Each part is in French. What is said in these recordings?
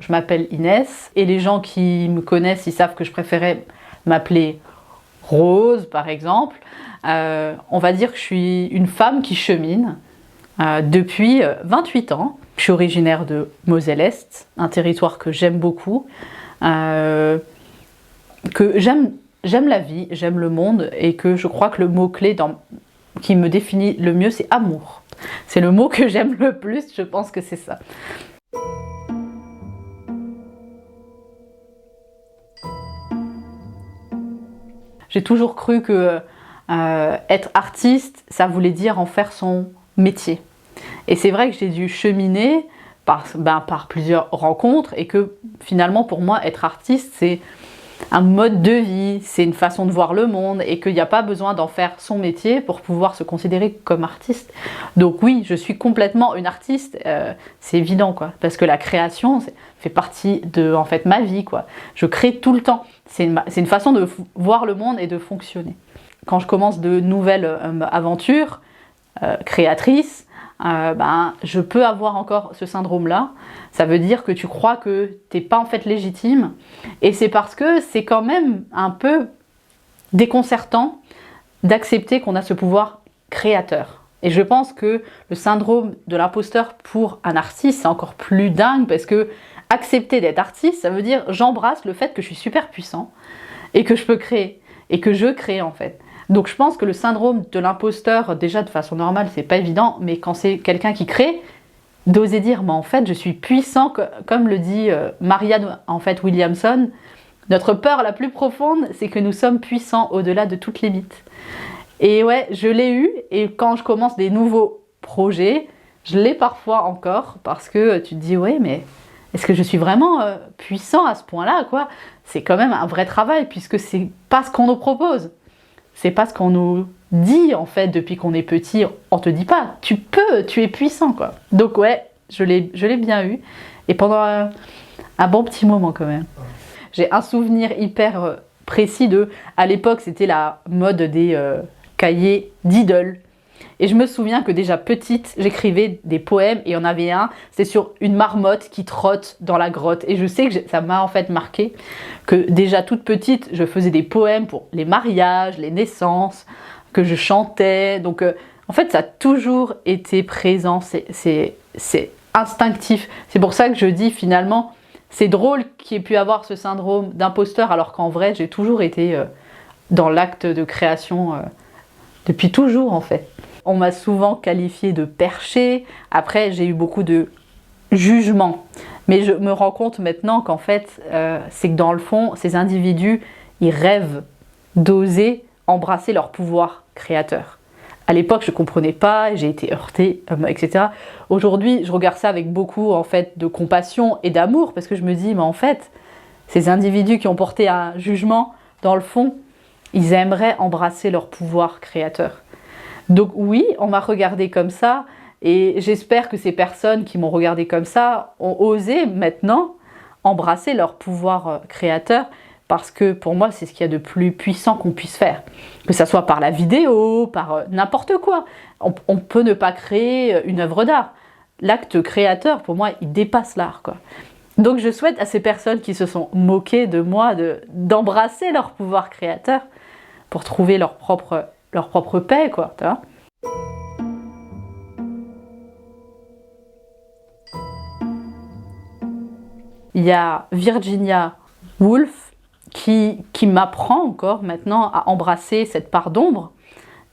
je m'appelle Inès et les gens qui me connaissent, ils savent que je préférais m'appeler Rose par exemple. On va dire que je suis une femme qui chemine depuis 28 ans. Je suis originaire de Moselle-Est, un territoire que j'aime beaucoup, que j'aime la vie, j'aime le monde et que je crois que le mot-clé qui me définit le mieux, c'est amour. C'est le mot que j'aime le plus, je pense que c'est ça. J'ai toujours cru que être artiste, ça voulait dire en faire son métier. Et c'est vrai que j'ai dû cheminer par plusieurs rencontres et que finalement pour moi être artiste c'est un mode de vie, c'est une façon de voir le monde et qu'il n'y a pas besoin d'en faire son métier pour pouvoir se considérer comme artiste. Donc oui, je suis complètement une artiste, c'est évident quoi, parce que la création fait partie de en fait ma vie quoi. Je crée tout le temps, c'est une façon de voir le monde et de fonctionner. Quand je commence de nouvelles aventures créatrices, je peux avoir encore ce syndrome-là. Ça veut dire que tu crois que t'es pas en fait légitime et c'est parce que c'est quand même un peu déconcertant d'accepter qu'on a ce pouvoir créateur. Et je pense que le syndrome de l'imposteur pour un artiste, c'est encore plus dingue parce que accepter d'être artiste, ça veut dire j'embrasse le fait que je suis super puissant et que je peux créer et que je crée en fait. Donc je pense que le syndrome de l'imposteur, déjà de façon normale, c'est pas évident, mais quand c'est quelqu'un qui crée, d'oser dire, mais en fait, je suis puissant, comme le dit Marianne en fait Williamson, notre peur la plus profonde, c'est que nous sommes puissants au-delà de toutes limites. Et ouais, je l'ai eu, et quand je commence des nouveaux projets, je l'ai parfois encore, parce que tu te dis, ouais, mais est-ce que je suis vraiment puissant à ce point-là, quoi? C'est quand même un vrai travail, puisque c'est pas ce qu'on nous propose. C'est pas ce qu'on nous dit en fait depuis qu'on est petit. On te dit pas, tu peux, tu es puissant quoi. Donc ouais, je l'ai bien eu. Et pendant un bon petit moment quand même. J'ai un souvenir hyper précis à l'époque c'était la mode des cahiers d'idoles. Et je me souviens que déjà petite, j'écrivais des poèmes et il y en avait un, c'était sur une marmotte qui trotte dans la grotte. Et je sais que ça m'a en fait marqué que déjà toute petite, je faisais des poèmes pour les mariages, les naissances, que je chantais. Donc en fait, ça a toujours été présent, c'est instinctif. C'est pour ça que je dis finalement, c'est drôle qu'il ait pu avoir ce syndrome d'imposteur alors qu'en vrai, j'ai toujours été dans l'acte de création depuis toujours en fait. On m'a souvent qualifiée de perché. Après, j'ai eu beaucoup de jugements. Mais je me rends compte maintenant qu'en fait, c'est que dans le fond, ces individus, ils rêvent d'oser embrasser leur pouvoir créateur. À l'époque, je ne comprenais pas, j'ai été heurtée, etc. Aujourd'hui, je regarde ça avec beaucoup en fait, de compassion et d'amour parce que je me dis, mais en fait, ces individus qui ont porté un jugement, dans le fond, ils aimeraient embrasser leur pouvoir créateur. Donc oui, on m'a regardé comme ça et j'espère que ces personnes qui m'ont regardé comme ça ont osé maintenant embrasser leur pouvoir créateur parce que pour moi, c'est ce qu'il y a de plus puissant qu'on puisse faire. Que ça soit par la vidéo, par n'importe quoi. On peut ne pas créer une œuvre d'art. L'acte créateur, pour moi, il dépasse l'art, quoi. Donc je souhaite à ces personnes qui se sont moquées de moi d'embrasser leur pouvoir créateur pour trouver leur propre paix, quoi, tu vois. Il y a Virginia Woolf qui m'apprend encore maintenant à embrasser cette part d'ombre.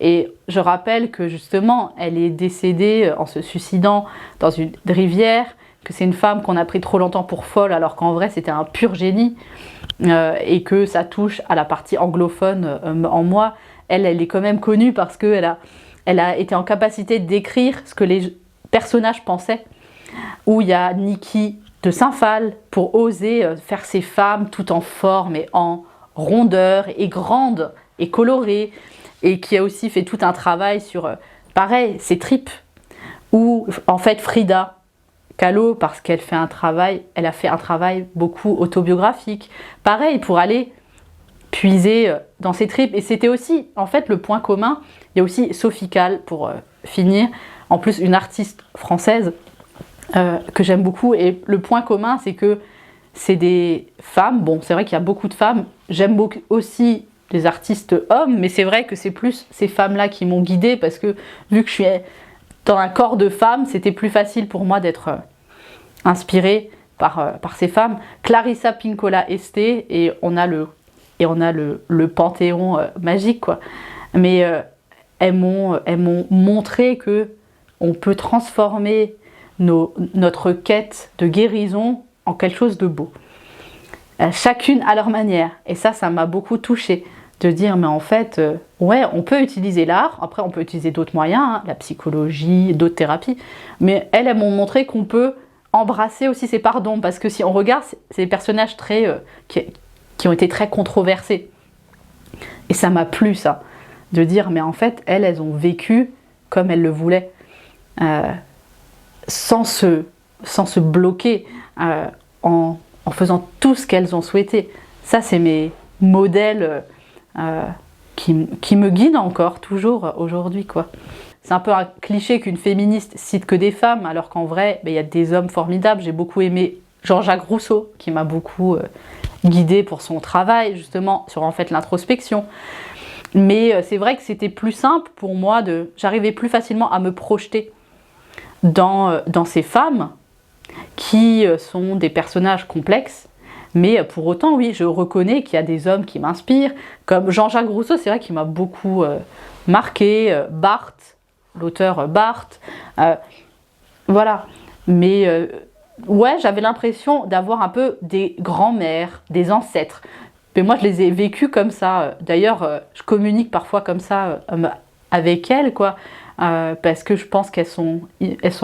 Et je rappelle que justement, elle est décédée en se suicidant dans une rivière, que c'est une femme qu'on a pris trop longtemps pour folle alors qu'en vrai c'était un pur génie et que ça touche à la partie anglophone en moi. Elle est quand même connue parce qu'elle a été en capacité d'écrire ce que les personnages pensaient. Où il y a Niki de Saint-Phal pour oser faire ces femmes tout en forme et en rondeur et grandes et colorées. Et qui a aussi fait tout un travail sur, pareil, ses tripes. Ou en fait Frida Kahlo, parce qu'elle a fait un travail beaucoup autobiographique. Pareil, pour aller puiser dans ses tripes. Et c'était aussi, en fait, le point commun. Il y a aussi Sophie Calle, pour finir, en plus une artiste française que j'aime beaucoup. Et le point commun, c'est que c'est des femmes, bon c'est vrai qu'il y a beaucoup de femmes, j'aime beaucoup aussi les artistes hommes, mais c'est vrai que c'est plus ces femmes-là qui m'ont guidée parce que vu que je suis dans un corps de femme, c'était plus facile pour moi d'être inspirée par ces femmes. Clarissa Pinkola Esté, et on a le panthéon magique, quoi. Mais elles m'ont montré que on peut transformer notre quête de guérison en quelque chose de beau. Chacune à leur manière. Et ça m'a beaucoup touchée. De dire, mais en fait, ouais, on peut utiliser l'art, après on peut utiliser d'autres moyens, hein, la psychologie, d'autres thérapies, mais elles m'ont montré qu'on peut embrasser aussi ses parts d'ombre, parce que si on regarde, c'est des personnages qui ont été très controversés. Et ça m'a plu, ça, de dire, mais en fait, elles ont vécu comme elles le voulaient, sans se bloquer, en faisant tout ce qu'elles ont souhaité. Ça, c'est mes modèles qui me guident encore, toujours aujourd'hui, quoi. C'est un peu un cliché qu'une féministe cite que des femmes, alors qu'en vrai, il y a des hommes formidables. J'ai beaucoup aimé Jean-Jacques Rousseau, qui m'a beaucoup guidée pour son travail, justement, sur en fait l'introspection. Mais c'est vrai que c'était plus simple pour moi, j'arrivais plus facilement à me projeter dans ces femmes qui sont des personnages complexes. Mais pour autant, oui, je reconnais qu'il y a des hommes qui m'inspirent, comme Jean-Jacques Rousseau, c'est vrai qu'il m'a beaucoup marqué, Barthes, l'auteur Barthes, voilà. Mais ouais, j'avais l'impression d'avoir un peu des grands-mères, des ancêtres. Mais moi, je les ai vécus comme ça. D'ailleurs, je communique parfois comme ça avec elles, quoi, parce que je pense qu'elles sont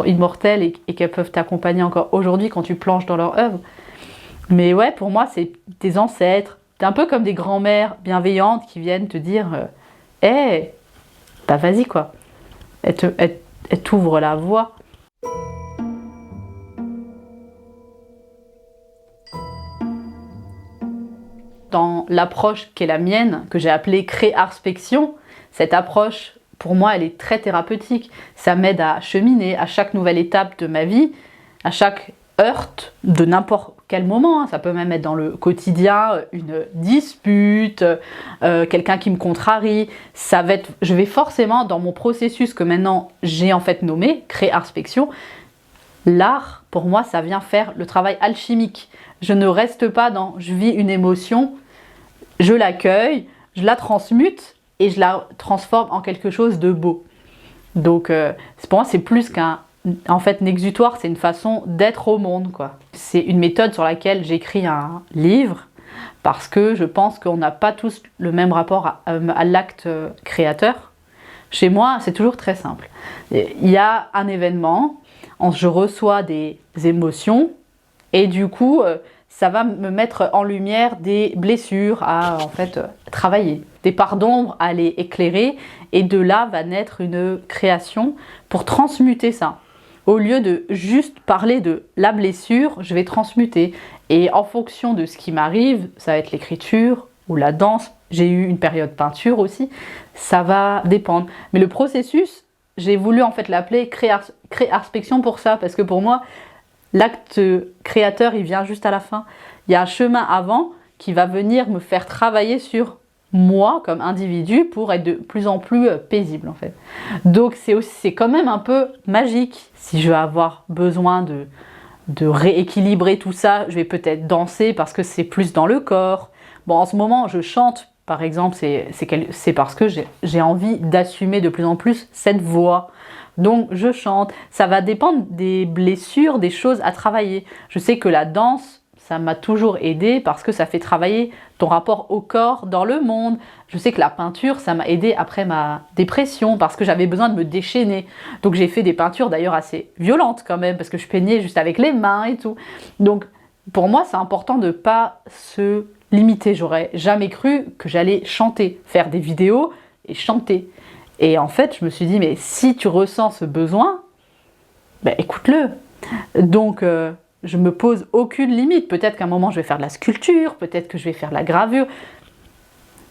immortelles et qu'elles peuvent t'accompagner encore aujourd'hui quand tu plonges dans leur œuvre. Mais ouais, pour moi, c'est des ancêtres. C'est un peu comme des grands-mères bienveillantes qui viennent te dire « Hé, bah vas-y, quoi. » Elles t'ouvrent la voie. Dans l'approche qui est la mienne, que j'ai appelée Créarspection, cette approche, pour moi, elle est très thérapeutique. Ça m'aide à cheminer à chaque nouvelle étape de ma vie, à chaque heurte de n'importe quel moment, hein. Ça peut même être dans le quotidien, une dispute, quelqu'un qui me contrarie. Je vais forcément dans mon processus que maintenant j'ai en fait nommé Créarspection. L'art, pour moi, ça vient faire le travail alchimique. Je ne reste pas dans je vis une émotion, je l'accueille, je la transmute et je la transforme en quelque chose de beau. Donc pour moi, c'est plus qu'un exutoire, c'est une façon d'être au monde, quoi. C'est une méthode sur laquelle j'écris un livre parce que je pense qu'on n'a pas tous le même rapport à l'acte créateur. Chez moi, c'est toujours très simple. Il y a un événement, je reçois des émotions et du coup, ça va me mettre en lumière des blessures à travailler, des parts d'ombre à les éclairer, et de là va naître une création pour transmuter ça. Au lieu de juste parler de la blessure, je vais transmuter. Et en fonction de ce qui m'arrive, ça va être l'écriture ou la danse. J'ai eu une période peinture aussi, ça va dépendre. Mais le processus, j'ai voulu en fait l'appeler Créarspection pour ça, parce que pour moi, l'acte créateur, il vient juste à la fin. Il y a un chemin avant qui va venir me faire travailler sur moi comme individu pour être de plus en plus paisible en fait. Donc c'est quand même un peu magique. Si je vais avoir besoin de rééquilibrer tout ça, je vais peut-être danser parce que c'est plus dans le corps. Bon, en ce moment, je chante par exemple, c'est parce que j'ai envie d'assumer de plus en plus cette voix. Donc je chante. Ça va dépendre des blessures, des choses à travailler. Je sais que la danse, ça m'a toujours aidé parce que ça fait travailler ton rapport au corps dans le monde. Je sais que la peinture, ça m'a aidé après ma dépression parce que j'avais besoin de me déchaîner. Donc j'ai fait des peintures d'ailleurs assez violentes quand même parce que je peignais juste avec les mains et tout. Donc pour moi, c'est important de ne pas se limiter. J'aurais jamais cru que j'allais chanter, faire des vidéos et chanter. Et en fait, je me suis dit, mais si tu ressens ce besoin, ben écoute-le. Donc je me pose aucune limite. Peut-être qu'à un moment, je vais faire de la sculpture, peut-être que je vais faire de la gravure.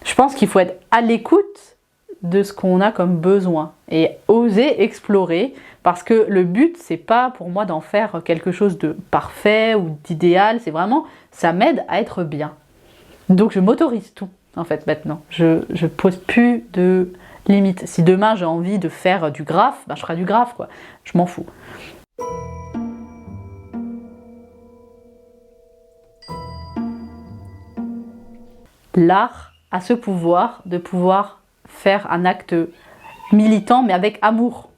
Je pense qu'il faut être à l'écoute de ce qu'on a comme besoin et oser explorer, parce que le but, c'est pas pour moi d'en faire quelque chose de parfait ou d'idéal, c'est vraiment, ça m'aide à être bien. Donc je m'autorise tout, en fait, maintenant. Je pose plus de limites. Si demain j'ai envie de faire du graphe, ben, je ferai du graphe, quoi. Je m'en fous. L'art a ce pouvoir de pouvoir faire un acte militant, mais avec amour.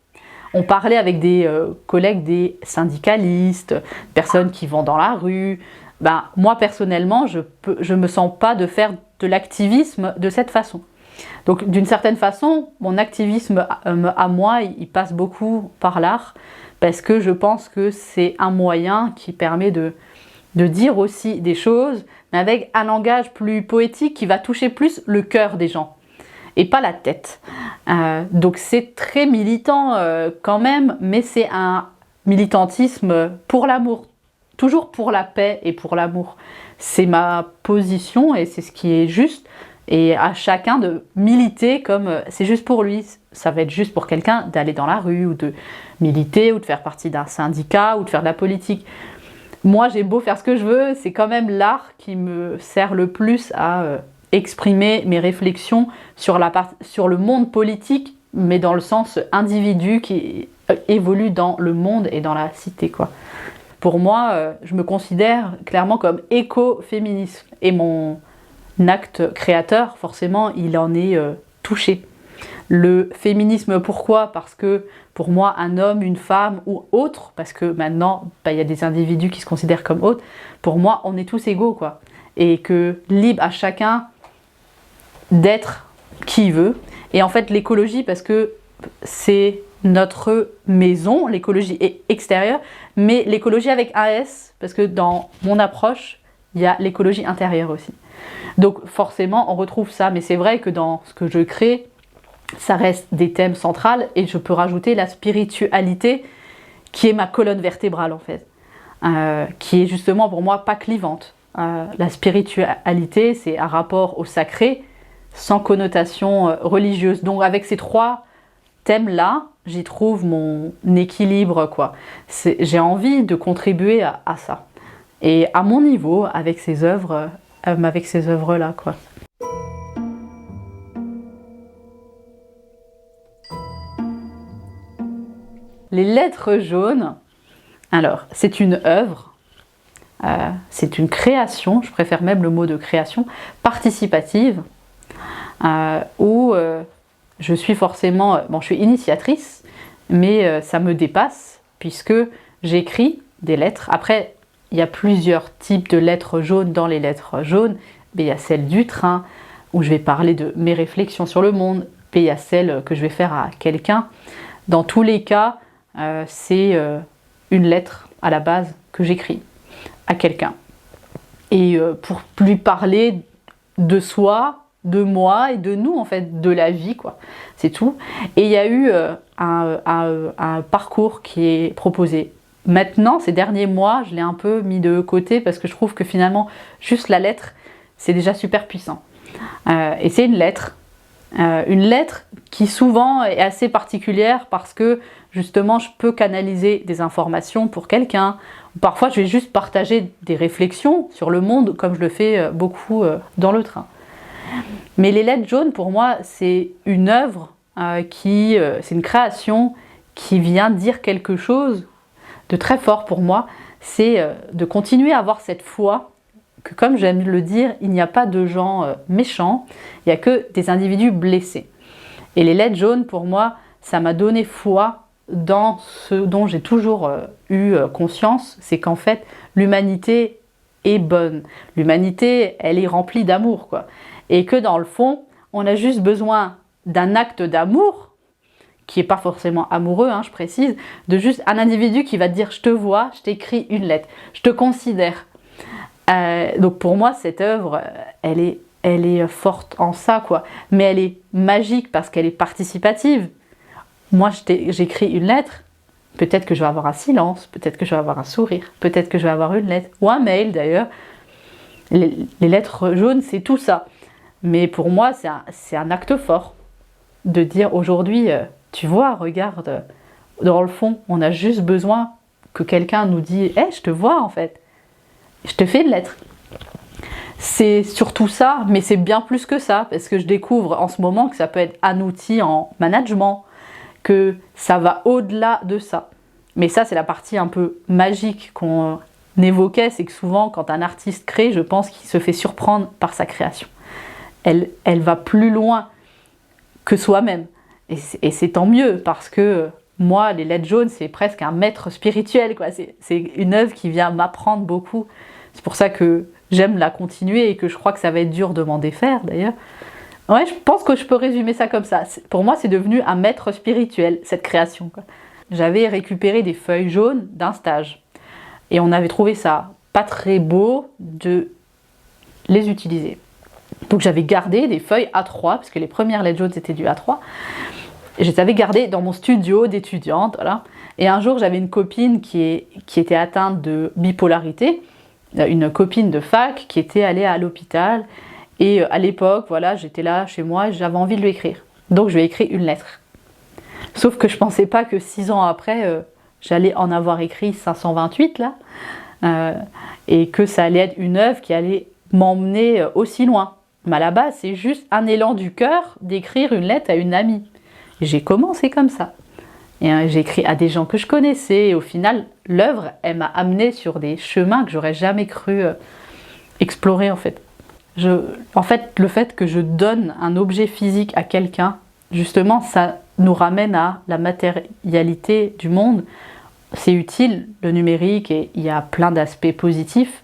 On parlait avec des collègues, des syndicalistes, personnes qui vont dans la rue. Ben, moi, personnellement, je me sens pas de faire de l'activisme de cette façon. Donc, d'une certaine façon, mon activisme à moi, il passe beaucoup par l'art, parce que je pense que c'est un moyen qui permet de dire aussi des choses, mais avec un langage plus poétique qui va toucher plus le cœur des gens et pas la tête. Donc c'est très militant quand même, mais c'est un militantisme pour l'amour, toujours pour la paix et pour l'amour. C'est ma position et c'est ce qui est juste, et à chacun de militer comme c'est juste pour lui. Ça va être juste pour quelqu'un d'aller dans la rue ou de militer ou de faire partie d'un syndicat ou de faire de la politique. Moi, j'ai beau faire ce que je veux, c'est quand même l'art qui me sert le plus à exprimer mes réflexions sur le monde politique, mais dans le sens individu qui évolue dans le monde et dans la cité, quoi. Pour moi, je me considère clairement comme écoféministe. Et mon acte créateur, forcément, il en est touché. Le féminisme, pourquoi? Parce que pour moi, un homme, une femme ou autre, parce que maintenant, il y a des individus qui se considèrent comme autres, pour moi, on est tous égaux, quoi. Et que libre à chacun d'être qui il veut. Et en fait, l'écologie, parce que c'est notre maison, l'écologie est extérieure, mais l'écologie avec un S, parce que dans mon approche, il y a l'écologie intérieure aussi. Donc forcément, on retrouve ça, mais c'est vrai que dans ce que je crée, ça reste des thèmes centraux, et je peux rajouter la spiritualité qui est ma colonne vertébrale en fait, qui est justement pour moi pas clivante. La spiritualité, c'est un rapport au sacré sans connotation religieuse. Donc avec ces trois thèmes-là, j'y trouve mon équilibre, quoi. J'ai envie de contribuer à ça. Et à mon niveau, avec ces œuvres-là, quoi. Les lettres jaunes, alors c'est une œuvre, c'est une création, je préfère même le mot de création, participative, où je suis forcément, bon je suis initiatrice, mais ça me dépasse puisque j'écris des lettres. Après, il y a plusieurs types de lettres jaunes dans les lettres jaunes, mais il y a celle du train, où je vais parler de mes réflexions sur le monde, et il y a celle que je vais faire à quelqu'un. Dans tous les cas, c'est une lettre à la base que j'écris à quelqu'un. Et pour lui parler de soi, de moi et de nous, en fait, de la vie, quoi. C'est tout. Et il y a eu un parcours qui est proposé. Maintenant, ces derniers mois, je l'ai un peu mis de côté parce que je trouve que finalement, juste la lettre, c'est déjà super puissant. Et c'est une lettre qui souvent est assez particulière parce que justement je peux canaliser des informations pour quelqu'un. Parfois je vais juste partager des réflexions sur le monde comme je le fais beaucoup dans le train. Mais les lettres jaunes pour moi c'est une œuvre c'est une création qui vient dire quelque chose de très fort pour moi. C'est de continuer à avoir cette foi que, comme j'aime le dire, il n'y a pas de gens méchants, il n'y a que des individus blessés. Et les lettres jaunes, pour moi, ça m'a donné foi dans ce dont j'ai toujours eu conscience, c'est qu'en fait, l'humanité est bonne. L'humanité, elle est remplie d'amour, quoi. Et que dans le fond, on a juste besoin d'un acte d'amour, qui n'est pas forcément amoureux, hein, je précise, de juste un individu qui va te dire « je te vois, je t'écris une lettre, je te considère ». Donc pour moi, cette œuvre, elle est forte en ça, quoi. Mais elle est magique parce qu'elle est participative. Moi, j'écris une lettre, peut-être que je vais avoir un silence, peut-être que je vais avoir un sourire, peut-être que je vais avoir une lettre, ou un mail d'ailleurs. Les lettres jaunes, c'est tout ça. Mais pour moi, c'est un acte fort. de dire aujourd'hui, tu vois, regarde, dans le fond, on a juste besoin que quelqu'un nous dise « Hey, je te vois en fait, je te fais une lettre ». C'est surtout ça, mais c'est bien plus que ça, parce que je découvre en ce moment que ça peut être un outil en management, que ça va au-delà de ça. Mais ça, c'est la partie un peu magique qu'on évoquait, c'est que souvent, quand un artiste crée, je pense qu'il se fait surprendre par sa création. Elle va plus loin que soi-même. Et c'est tant mieux, parce que moi, les lettres jaunes, c'est presque un maître spirituel, quoi. C'est une œuvre qui vient m'apprendre beaucoup. C'est pour ça que j'aime la continuer et que je crois que ça va être dur de m'en défaire, d'ailleurs. Ouais, je pense que je peux résumer ça comme ça. Pour moi, c'est devenu un maître spirituel, cette création, quoi. J'avais récupéré des feuilles jaunes d'un stage. Et on avait trouvé ça pas très beau de les utiliser. Donc j'avais gardé des feuilles A3, parce que les premières lettres jaunes c'était du A3. Et je les avais gardées dans mon studio d'étudiante, voilà. Et un jour j'avais une copine qui était atteinte de bipolarité, une copine de fac qui était allée à l'hôpital. Et à l'époque, voilà, j'étais là chez moi, j'avais envie de lui écrire. Donc je lui ai écrit une lettre. Sauf que je pensais pas que 6 ans après, j'allais en avoir écrit 528 là, et que ça allait être une œuvre qui allait m'emmener aussi loin. Mais à la base, c'est juste un élan du cœur d'écrire une lettre à une amie. Et j'ai commencé comme ça. Et j'ai écrit à des gens que je connaissais. Et au final, l'œuvre, elle m'a amenée sur des chemins que j'aurais jamais cru explorer en fait. En fait, le fait que je donne un objet physique à quelqu'un, justement, ça nous ramène à la matérialité du monde. C'est utile, le numérique, et il y a plein d'aspects positifs.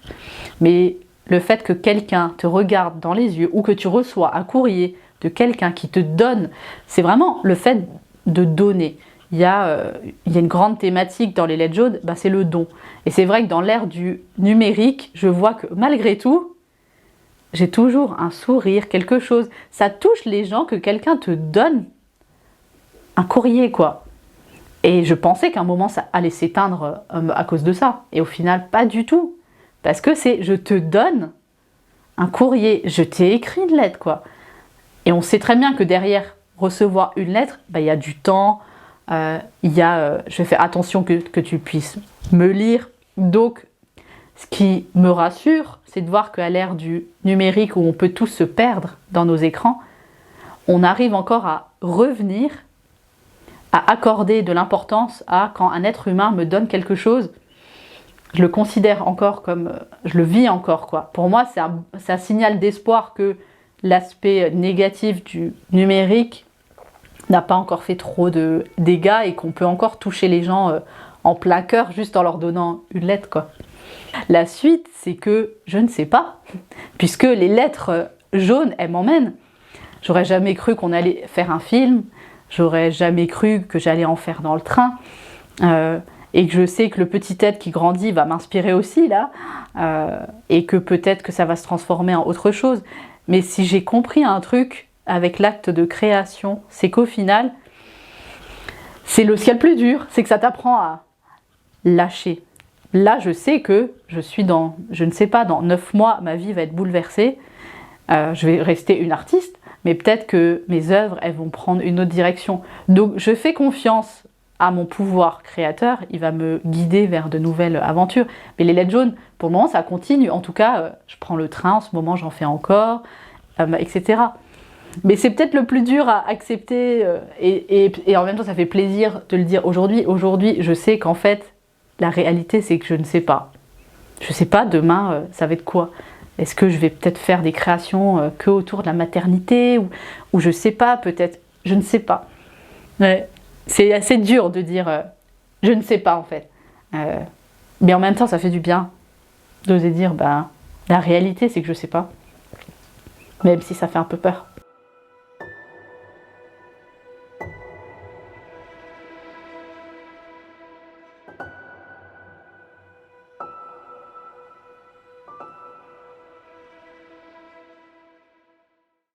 Mais le fait que quelqu'un te regarde dans les yeux ou que tu reçois un courrier de quelqu'un qui te donne, c'est vraiment le fait de donner. Il y a une grande thématique dans les lettres jaunes, c'est le don. Et c'est vrai que dans l'ère du numérique, je vois que malgré tout, j'ai toujours un sourire, quelque chose. Ça touche les gens que quelqu'un te donne un courrier, quoi. Et je pensais qu'à un moment, ça allait s'éteindre à cause de ça. Et au final, pas du tout. Parce que je te donne un courrier, je t'ai écrit une lettre, quoi. Et on sait très bien que derrière recevoir une lettre, il y a du temps, je vais faire attention que tu puisses me lire. Donc, ce qui me rassure, c'est de voir qu'à l'ère du numérique où on peut tous se perdre dans nos écrans, on arrive encore à revenir, à accorder de l'importance à quand un être humain me donne quelque chose, je le considère encore comme, je le vis encore, quoi. Pour moi, c'est un signal d'espoir que l'aspect négatif du numérique n'a pas encore fait trop de dégâts et qu'on peut encore toucher les gens en plein cœur juste en leur donnant une lettre, quoi. La suite, c'est que je ne sais pas, puisque les lettres jaunes, elles m'emmènent. J'aurais jamais cru qu'on allait faire un film, j'aurais jamais cru que j'allais en faire dans le train, et que je sais que le petit être qui grandit va m'inspirer aussi, là, et que peut-être que ça va se transformer en autre chose. Mais si j'ai compris un truc avec l'acte de création, c'est qu'au final, ce qu'il y a le plus dur, c'est que ça t'apprend à lâcher. Là, je sais que je ne sais pas, dans 9 mois, ma vie va être bouleversée. Je vais rester une artiste, mais peut-être que mes œuvres, elles vont prendre une autre direction. Donc, je fais confiance à mon pouvoir créateur. Il va me guider vers de nouvelles aventures. Mais les lettres jaunes, pour le moment, ça continue. En tout cas, je prends le train, en ce moment, j'en fais encore, etc. Mais c'est peut-être le plus dur à accepter. Et en même temps, ça fait plaisir de le dire aujourd'hui. Aujourd'hui, je sais qu'en fait, la réalité, c'est que je ne sais pas. Je ne sais pas demain, ça va être quoi. Est-ce que je vais peut-être faire des créations que autour de la maternité ou je ne sais pas, peut-être. Je ne sais pas. Ouais. C'est assez dur de dire je ne sais pas, en fait. Mais en même temps, ça fait du bien d'oser dire la réalité, c'est que je ne sais pas. Même si ça fait un peu peur.